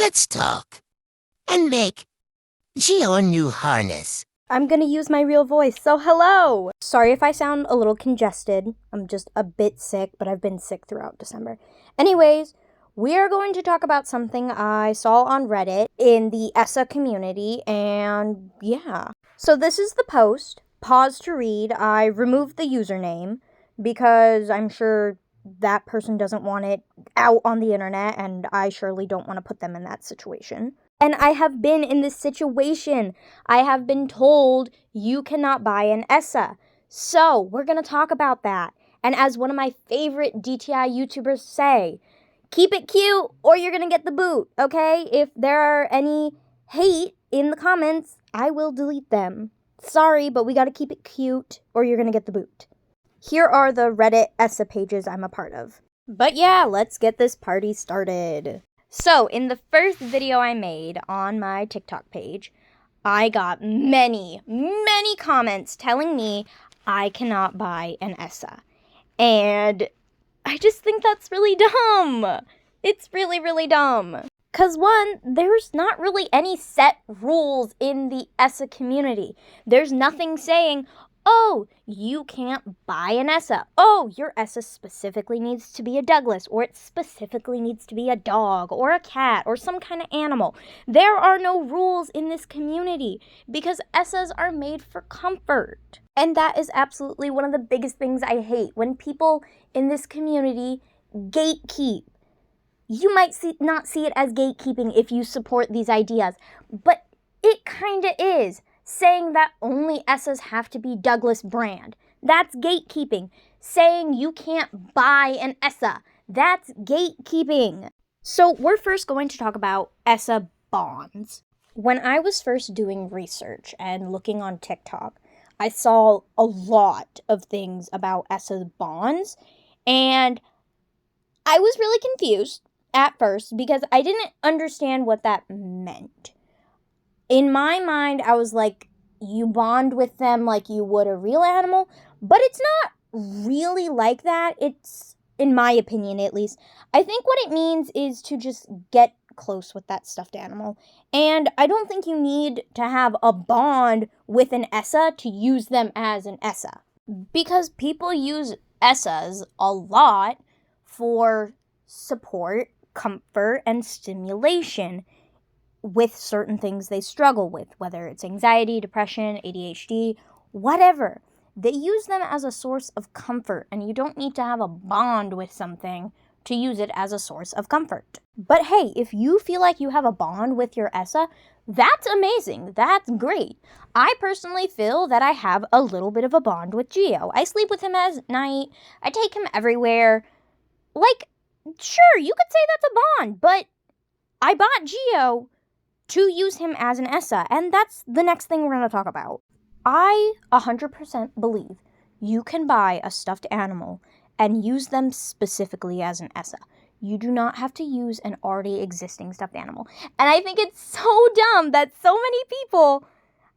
Let's talk and make Geo a new harness. I'm gonna use my real voice, so hello! Sorry if I sound a little congested. I'm just a bit sick, but I've been sick throughout December. Anyways, we are going to talk about something I saw on Reddit in the ESSA community, and yeah. So this is the post. Pause to read. I removed the username because I'm sure that person doesn't want it out on the internet, and I surely don't want to put them in that situation. And I have been in this situation. I have been told you cannot buy an ESSA. So we're going to talk about that. And as one of my favorite DTI YouTubers say, keep it cute or you're going to get the boot, okay? If there are any hate in the comments, I will delete them. Sorry, but we got to keep it cute or you're going to get the boot. Here are the Reddit ESSA pages I'm a part of. But yeah, let's get this party started. So, in the first video I made on my TikTok page, I got many comments telling me I cannot buy an ESSA. And I just think that's really dumb. It's really dumb. Because one, there's not really any set rules in the ESSA community. There's nothing saying, oh, you can't buy an ESSA. Oh, your ESSA specifically needs to be a Douglas, or it specifically needs to be a dog, or a cat, or some kind of animal. There are no rules in this community because ESSAs are made for comfort. And that is absolutely one of the biggest things I hate, when people in this community gatekeep. You might not see it as gatekeeping if you support these ideas, but it kind of is. Saying that only ESSAs have to be Douglas brand. That's gatekeeping. Saying you can't buy an ESSA. That's gatekeeping. So we're first going to talk about ESSA bonds. When I was first doing research and looking on TikTok, I saw a lot of things about ESSA bonds, and I was really confused at first because I didn't understand what that meant. In my mind, I was like, you bond with them like you would a real animal, but it's not really like that. It's, in my opinion at least, I think what it means is to just get close with that stuffed animal. And I don't think you need to have a bond with an ESSA to use them as an ESSA. Because people use ESSAs a lot for support, comfort, and stimulation with certain things they struggle with, whether it's anxiety, depression, ADHD, whatever. They use them as a source of comfort, and you don't need to have a bond with something to use it as a source of comfort. But hey, if you feel like you have a bond with your ESSA, that's amazing. That's great. I personally feel that I have a little bit of a bond with Geo. I sleep with him at night. I take him everywhere. Like, sure, you could say that's a bond, but I bought Geo to use him as an ESSA, and that's the next thing we're going to talk about. I 100% believe you can buy a stuffed animal and use them specifically as an ESSA. You do not have to use an already existing stuffed animal. And I think it's so dumb that so many people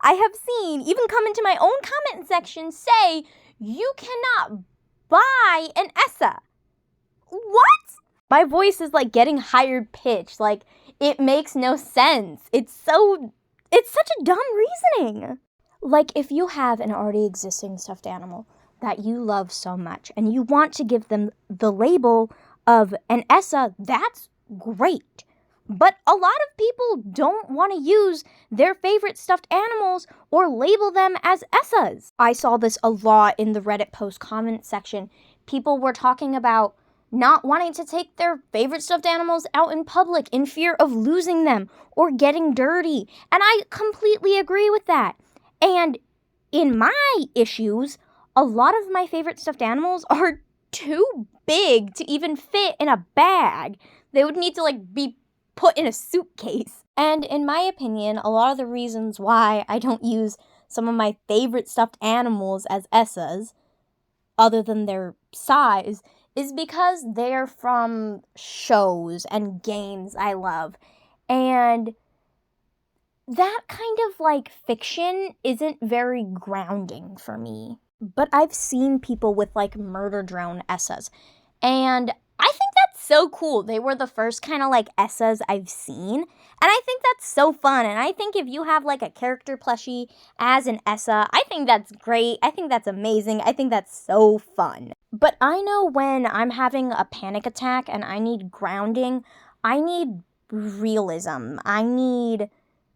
I have seen even come into my own comment section say, you cannot buy an ESSA. What? My voice is like getting higher pitched, like it makes no sense. It's such a dumb reasoning. Like, if you have an already existing stuffed animal that you love so much and you want to give them the label of an ESSA, that's great. But a lot of people don't want to use their favorite stuffed animals or label them as ESSAs. I saw this a lot in the Reddit post comment section. People were talking about not wanting to take their favorite stuffed animals out in public in fear of losing them or getting dirty. And I completely agree with that. And in my issues, a lot of my favorite stuffed animals are too big to even fit in a bag. They would need to be put in a suitcase. And in my opinion, a lot of the reasons why I don't use some of my favorite stuffed animals as ESSAs, other than their size, is because they're from shows and games I love. And that kind of fiction isn't very grounding for me. But I've seen people with murder drone ESSAs. And I think that's so cool. They were the first kind of like Essas I've seen. And I think that's so fun. And I think if you have like a character plushie as an Essa, I think that's great. I think that's amazing. I think that's so fun. But I know when I'm having a panic attack and I need grounding, I need realism. I need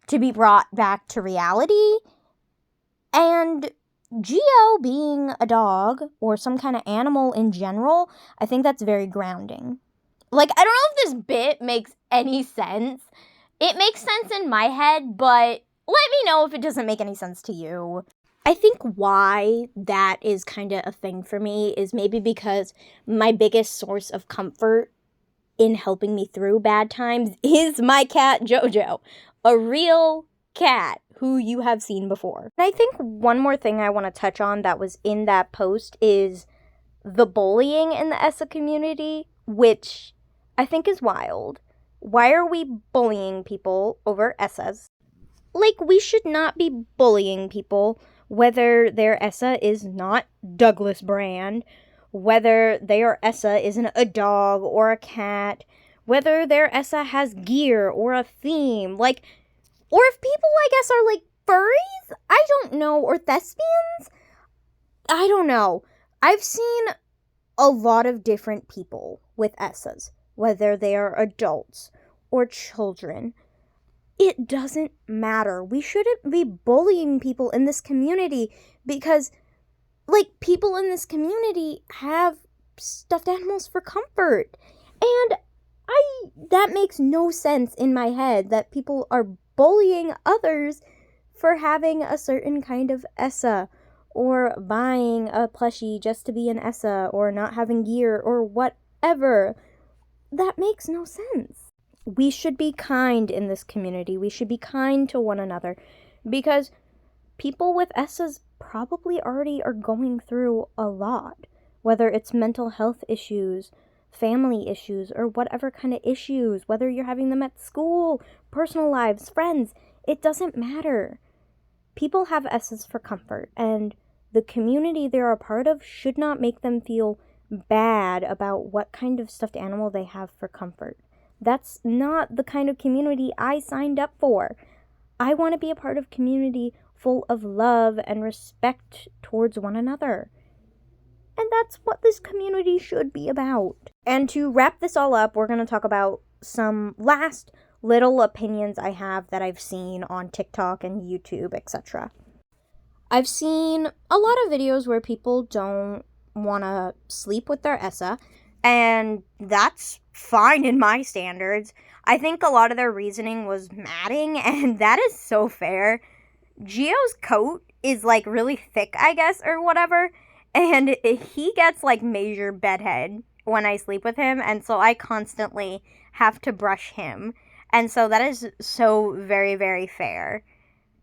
to be brought back to reality. And Geo being a dog or some kind of animal in general, I think that's very grounding. Like, I don't know if this bit makes any sense. It makes sense in my head, but let me know if it doesn't make any sense to you. I think why that is kind of a thing for me is maybe because my biggest source of comfort in helping me through bad times is my cat Jojo, a real cat who you have seen before. And I think one more thing I want to touch on that was in that post is the bullying in the Essa community, which I think is wild. Why are we bullying people over Essas? Like, we should not be bullying people whether their Essa is not Douglas Brand, whether their Essa isn't a dog or a cat, whether their Essa has gear or a theme, like, or if people, I guess, are like furries? I don't know. Or thespians? I don't know. I've seen a lot of different people with Essas, whether they are adults or children. It doesn't matter. We shouldn't be bullying people in this community because, like, people in this community have stuffed animals for comfort. And that makes no sense in my head that people are bullying others for having a certain kind of Essa or buying a plushie just to be an Essa or not having gear or whatever. That makes no sense. We should be kind in this community. We should be kind to one another because people with Essas probably already are going through a lot, whether it's mental health issues, family issues, or whatever kind of issues, whether you're having them at school, personal lives, friends, it doesn't matter. People have Essas for comfort, and the community they're a part of should not make them feel bad about what kind of stuffed animal they have for comfort. That's not the kind of community I signed up for. I want to be a part of a community full of love and respect towards one another. And that's what this community should be about. And to wrap this all up, we're going to talk about some last little opinions I have that I've seen on TikTok and YouTube, etc. I've seen a lot of videos where people don't want to sleep with their Essa, and that's fine in my standards. I think a lot of their reasoning was matting, and that is so fair. Geo's coat is like really thick, I guess, or whatever, and he gets like major bedhead when I sleep with him, and so I constantly have to brush him. And so that is so very, very fair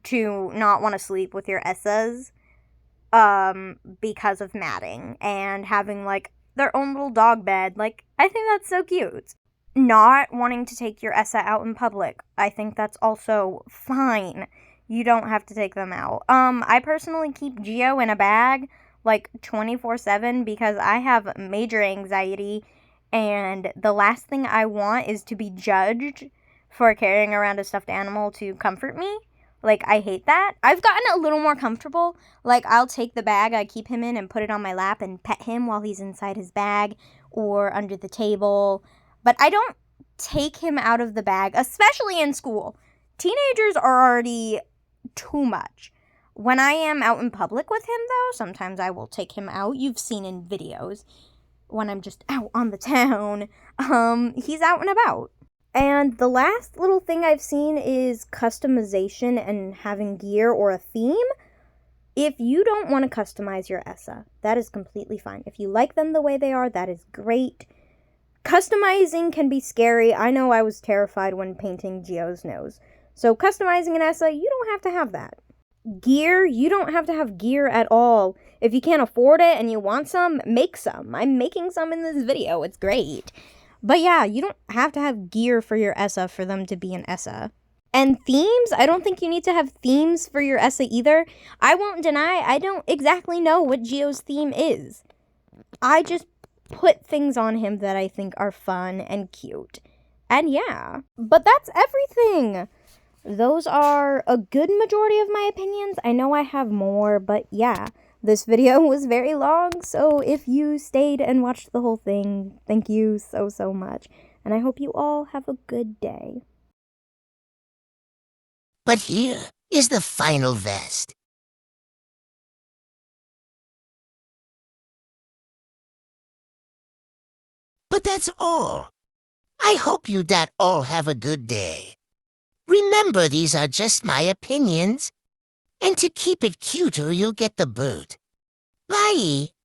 to not want to sleep with your Essas because of matting and having like their own little dog bed. Like, I think that's so cute. Not wanting to take your Essa out in public, I think that's also fine. You don't have to take them out. I personally keep Geo in a bag like 24/7 because I have major anxiety, and the last thing I want is to be judged for carrying around a stuffed animal to comfort me. Like, I hate that. I've gotten a little more comfortable. Like, I'll take the bag I keep him in and put it on my lap and pet him while he's inside his bag or under the table. But I don't take him out of the bag, especially in school. Teenagers are already too much. When I am out in public with him, though, sometimes I will take him out. You've seen in videos when I'm just out on the town. He's out and about. And the last little thing I've seen is customization and having gear or a theme. If you don't want to customize your Essa, that is completely fine. If you like them the way they are, that is great. Customizing can be scary. I know I was terrified when painting Geo's nose. So customizing an Essa, you don't have to have that. Gear, you don't have to have gear at all. If you can't afford it and you want some, make some. I'm making some in this video. It's great. But yeah, you don't have to have gear for your Essa for them to be an Essa. And themes, I don't think you need to have themes for your Essa either. I won't deny, I don't exactly know what Geo's theme is. I just put things on him that I think are fun and cute. And yeah, but that's everything. Those are a good majority of my opinions. I know I have more, but yeah, this video was very long, so if you stayed and watched the whole thing, thank you so, so much. And I hope you all have a good day. But here is the final vest. But that's all. I hope you all have a good day. Remember, these are just my opinions. And to keep it cuter, you'll get the boot. Bye!